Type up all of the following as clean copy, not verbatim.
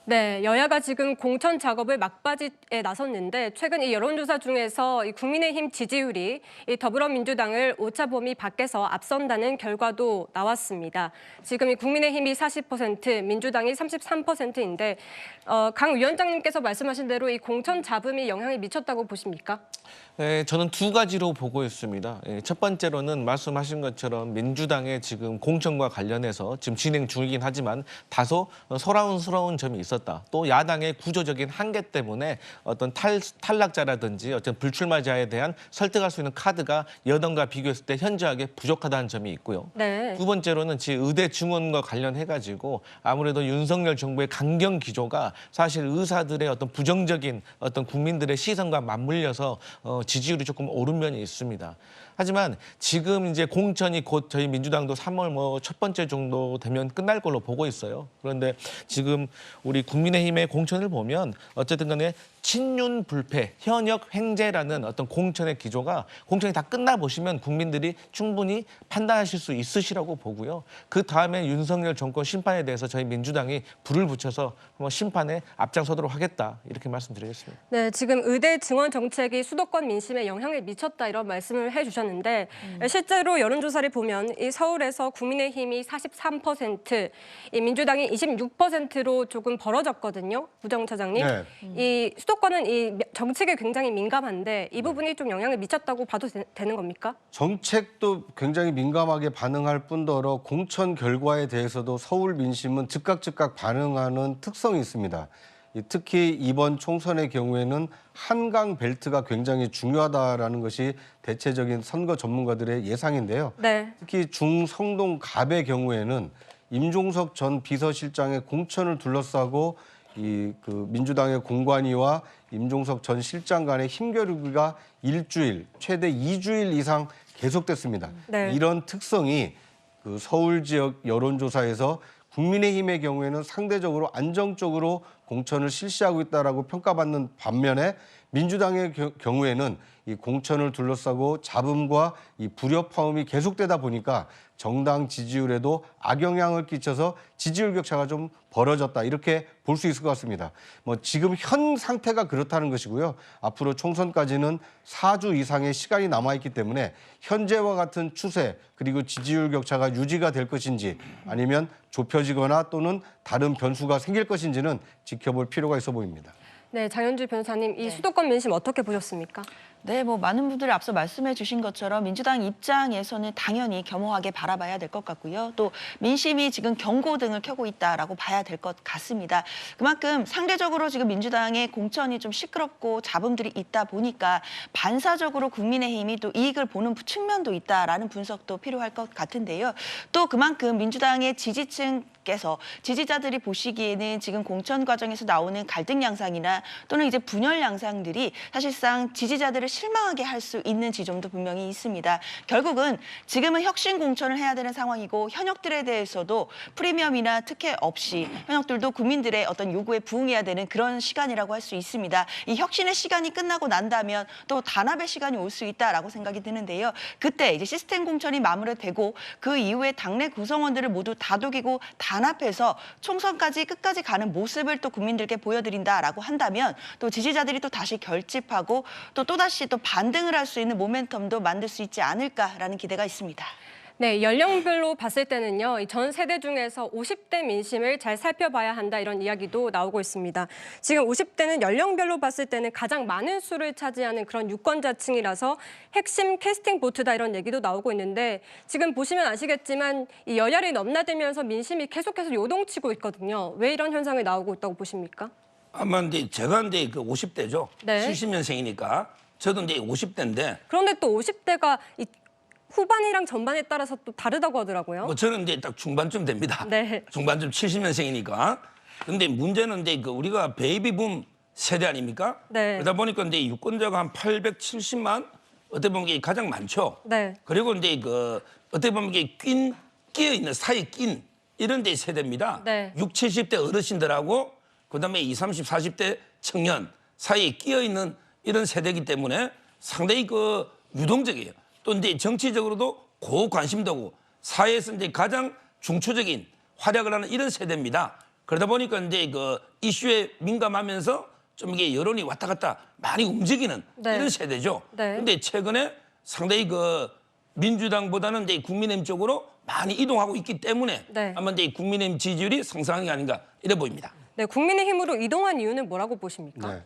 네, 여야가 지금 공천 작업을 막바지에 나섰는데 최근 이 여론조사 중에서 이 국민의힘 지지율이 이 더불어민주당을 오차 범위 밖에서 앞선다는 결과도 나왔습니다. 지금 이 국민의힘이 40%, 민주당이 33%인데 강 위원장님께서 말씀하신 대로 이 공천 잡음이 영향을 미쳤다고 보십니까? 네, 저는 두 가지로 보고 있습니다. 첫 번째로는 말씀하신 것처럼 민주당의 지금 공천과 관련해서 지금 진행 중이긴 하지만 다소 소란스러운 점이 있었다. 또 야당의 구조적인 한계 때문에 어떤 탈락자라든지 어떤 불출마자에 대한 설득할 수 있는 카드가 여당과 비교했을 때 현저하게 부족하다는 점이 있고요. 네. 두 번째로는 의대 증원과 관련해가지고 아무래도 윤석열 정부의 강경 기조가 사실 의사들의 어떤 부정적인 어떤 국민들의 시선과 맞물려서 지지율이 조금 오른 면이 있습니다. 하지만 지금 이제 공천이 곧 저희 민주당도 3월 첫 번째 정도 되면 끝날 걸로 보고 있어요. 그런데 지금 우리 국민의힘의 공천을 보면 어쨌든 간에 친윤 불패, 현역 횡재라는 어떤 공천의 기조가 공천이 다 끝나 보시면 국민들이 충분히 판단하실 수 있으시라고 보고요. 그 다음에 윤석열 정권 심판에 대해서 저희 민주당이 불을 붙여서 심판에 앞장서도록 하겠다 이렇게 말씀드리겠습니다. 네, 지금 의대 증원 정책이 수도권 민심에 영향을 미쳤다 이런 말씀을 해주셨는데 실제로 여론조사를 보면 이 서울에서 국민의힘이 43%, 이 민주당이 26%로 조금 벌어졌거든요, 부정차장님. 네. 이 수도권은 이 정책에 굉장히 민감한데 이 부분이 좀 영향을 미쳤다고 봐도 되는 겁니까? 정책도 굉장히 민감하게 반응할 뿐더러 공천 결과에 대해서도 서울 민심은 즉각 반응하는 특성이 있습니다. 특히 이번 총선의 경우에는 한강 벨트가 굉장히 중요하다라는 것이 대체적인 선거 전문가들의 예상인데요. 네. 특히 중성동 갑의 경우에는 임종석 전 비서실장의 공천을 둘러싸고 민주당의 공관위와 임종석 전 실장 간의 힘겨루기가 일주일, 최대 2주일 이상 계속됐습니다. 네. 이런 특성이 서울 지역 여론조사에서 국민의힘의 경우에는 상대적으로 안정적으로 공천을 실시하고 있다라고 평가받는 반면에 민주당의 경우에는 이 공천을 둘러싸고 잡음과 이 불협화음이 계속되다 보니까 정당 지지율에도 악영향을 끼쳐서 지지율 격차가 좀 벌어졌다 이렇게 볼 수 있을 것 같습니다. 지금 현 상태가 그렇다는 것이고요. 앞으로 총선까지는 4주 이상의 시간이 남아있기 때문에 현재와 같은 추세 그리고 지지율 격차가 유지가 될 것인지 아니면 좁혀지거나 또는 다른 변수가 생길 것인지는 지켜볼 필요가 있어 보입니다. 네, 장현주 변호사님, 이 수도권 민심 어떻게 보셨습니까? 네, 많은 분들이 앞서 말씀해 주신 것처럼 민주당 입장에서는 당연히 겸허하게 바라봐야 될 것 같고요. 또 민심이 지금 경고등을 켜고 있다라고 봐야 될 것 같습니다. 그만큼 상대적으로 지금 민주당의 공천이 좀 시끄럽고 잡음들이 있다 보니까 반사적으로 국민의힘이 또 이익을 보는 측면도 있다라는 분석도 필요할 것 같은데요. 또 그만큼 민주당의 지지층께서 지지자들이 보시기에는 지금 공천 과정에서 나오는 갈등 양상이나 또는 이제 분열 양상들이 사실상 지지자들을 실망하게 할 수 있는 지점도 분명히 있습니다. 결국은 지금은 혁신 공천을 해야 되는 상황이고 현역들에 대해서도 프리미엄이나 특혜 없이 현역들도 국민들의 어떤 요구에 부응해야 되는 그런 시간이라고 할 수 있습니다. 이 혁신의 시간이 끝나고 난다면 또 단합의 시간이 올 수 있다라고 생각이 드는데요. 그때 이제 시스템 공천이 마무리되고 그 이후에 당내 구성원들을 모두 다독이고 단합해서 총선까지 끝까지 가는 모습을 또 국민들께 보여드린다라고 한다면 또 지지자들이 또 다시 결집하고 또다시 또 반등을 할 수 있는 모멘텀도 만들 수 있지 않을까라는 기대가 있습니다. 네, 연령별로 봤을 때는요, 전 세대 중에서 50대 민심을 잘 살펴봐야 한다 이런 이야기도 나오고 있습니다. 지금 50대는 연령별로 봤을 때는 가장 많은 수를 차지하는 그런 유권자층이라서 핵심 캐스팅 보트다 이런 얘기도 나오고 있는데 지금 보시면 아시겠지만 이 여야를 넘나들면서 민심이 계속해서 요동치고 있거든요. 왜 이런 현상이 나오고 있다고 보십니까? 아마 제가 그 50대죠. 네. 70년생이니까 저도 50대인데. 그런데 또 50대가 이 후반이랑 전반에 따라서 또 다르다고 하더라고요. 저는 딱 중반쯤 됩니다. 네. 중반쯤 70년생이니까. 근데 문제는 우리가 베이비붐 세대 아닙니까? 네. 그러다 보니까 유권자가 한 870만 어떻게 보면 이게 가장 많죠. 네. 그리고 어떻게 보면 이게 끼어 있는 사이에 낀 이런 데 세대입니다. 네. 60, 70대 어르신들하고 그다음에 20, 30, 40대 청년 사이에 끼어 있는 이런 세대이기 때문에 상당히 유동적이에요. 또 정치적으로도 고관심도고 사회에서 가장 중추적인 활약을 하는 이런 세대입니다. 그러다 보니까 이제 그 이슈에 민감하면서 좀 이게 여론이 왔다 갔다 많이 움직이는 네. 이런 세대죠. 네. 근데 최근에 상당히 그 민주당보다는 이제 국민의힘 쪽으로 많이 이동하고 있기 때문에 네. 아마 이제 국민의힘 지지율이 상승한 게 아닌가 이래 보입니다. 네, 국민의힘으로 이동한 이유는 뭐라고 보십니까? 네.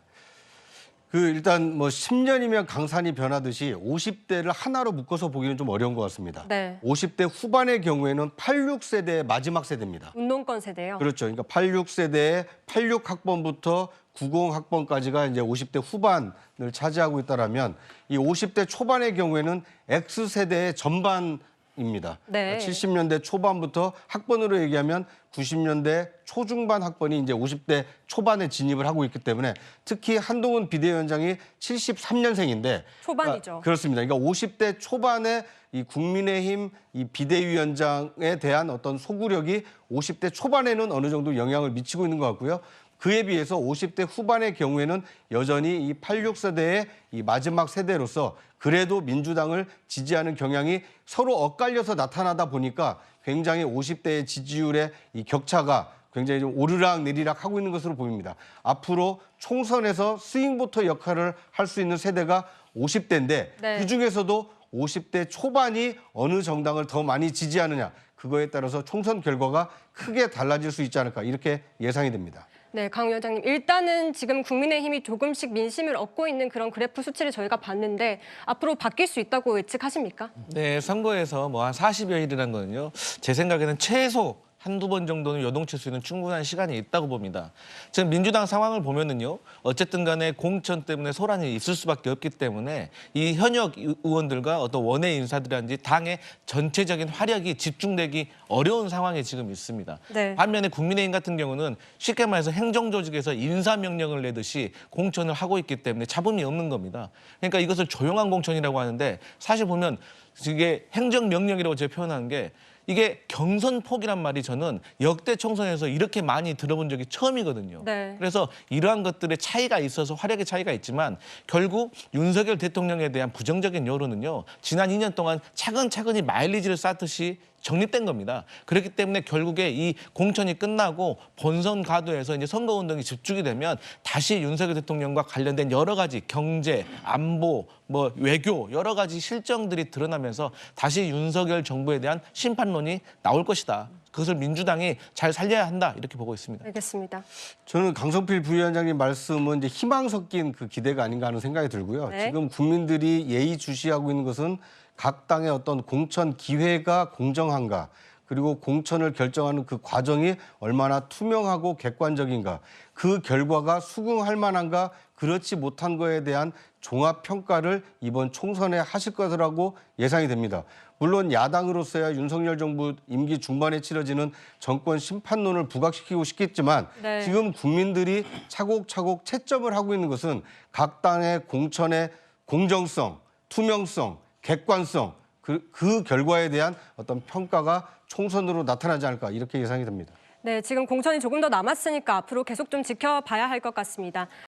일단 뭐 10년이면 강산이 변하듯이 50대를 하나로 묶어서 보기는 좀 어려운 것 같습니다. 네. 50대 후반의 경우에는 86세대의 마지막 세대입니다. 운동권 세대요. 그렇죠. 그러니까 86세대의 86학번부터 90학번까지가 이제 50대 후반을 차지하고 있다라면 이 50대 초반의 경우에는 X세대의 전반입니다. 네. 70년대 초반부터 학번으로 얘기하면 90년대 초중반 학번이 이제 50대 초반에 진입을 하고 있기 때문에 특히 한동훈 비대위원장이 73년생인데 초반이죠. 그렇습니다. 그러니까 50대 초반에 이 국민의힘 이 비대위원장에 대한 어떤 소구력이 50대 초반에는 어느 정도 영향을 미치고 있는 것 같고요. 그에 비해서 50대 후반의 경우에는 여전히 이 86세대의 이 마지막 세대로서 그래도 민주당을 지지하는 경향이 서로 엇갈려서 나타나다 보니까 굉장히 50대의 지지율의 이 격차가 굉장히 좀 오르락 내리락 하고 있는 것으로 보입니다. 앞으로 총선에서 스윙보터 역할을 할 수 있는 세대가 50대인데 네. 그중에서도 50대 초반이 어느 정당을 더 많이 지지하느냐 그거에 따라서 총선 결과가 크게 달라질 수 있지 않을까 이렇게 예상이 됩니다. 네, 강 위원장님. 일단은 지금 국민의힘이 조금씩 민심을 얻고 있는 그런 그래프 수치를 저희가 봤는데 앞으로 바뀔 수 있다고 예측하십니까? 네, 선거에서 뭐 한 40여 일이라는 거는요. 제 생각에는 최소 한두 번 정도는 요동칠 수 있는 충분한 시간이 있다고 봅니다. 지금 민주당 상황을 보면은요. 어쨌든 간에 공천 때문에 소란이 있을 수밖에 없기 때문에 이 현역 의원들과 어떤 원외 인사들이라든지 당의 전체적인 화력이 집중되기 어려운 상황에 지금 있습니다. 네. 반면에 국민의힘 같은 경우는 쉽게 말해서 행정조직에서 인사명령을 내듯이 공천을 하고 있기 때문에 잡음이 없는 겁니다. 그러니까 이것을 조용한 공천이라고 하는데 사실 보면 이게 행정명령이라고 제가 표현하는 게 이게 경선폭이란 말이 저는 역대 총선에서 이렇게 많이 들어본 적이 처음이거든요. 네. 그래서 이러한 것들의 차이가 있어서 화력의 차이가 있지만 결국 윤석열 대통령에 대한 부정적인 여론은요. 지난 2년 동안 차근차근히 마일리지를 쌓듯이 정립된 겁니다. 그렇기 때문에 결국에 이 공천이 끝나고 본선 가도에서 이제 선거운동이 집중이 되면 다시 윤석열 대통령과 관련된 여러 가지 경제, 안보, 뭐 외교 여러 가지 실정들이 드러나면서 다시 윤석열 정부에 대한 심판론이 나올 것이다. 그것을 민주당이 잘 살려야 한다 이렇게 보고 있습니다. 알겠습니다. 저는 강성필 부위원장님 말씀은 이제 희망 섞인 그 기대가 아닌가 하는 생각이 들고요. 네. 지금 국민들이 예의주시하고 있는 것은 각 당의 어떤 공천 기회가 공정한가 그리고 공천을 결정하는 그 과정이 얼마나 투명하고 객관적인가 그 결과가 수긍할 만한가 그렇지 못한 거에 대한 종합평가를 이번 총선에 하실 것이라고 예상이 됩니다. 물론 야당으로서야 윤석열 정부 임기 중반에 치러지는 정권 심판론을 부각시키고 싶겠지만 네. 지금 국민들이 차곡차곡 채점을 하고 있는 것은 각 당의 공천의 공정성, 투명성, 객관성 그 결과에 대한 어떤 평가가 총선으로 나타나지 않을까 이렇게 예상이 됩니다. 네, 지금 공천이 조금 더 남았으니까 앞으로 계속 좀 지켜봐야 할 것 같습니다.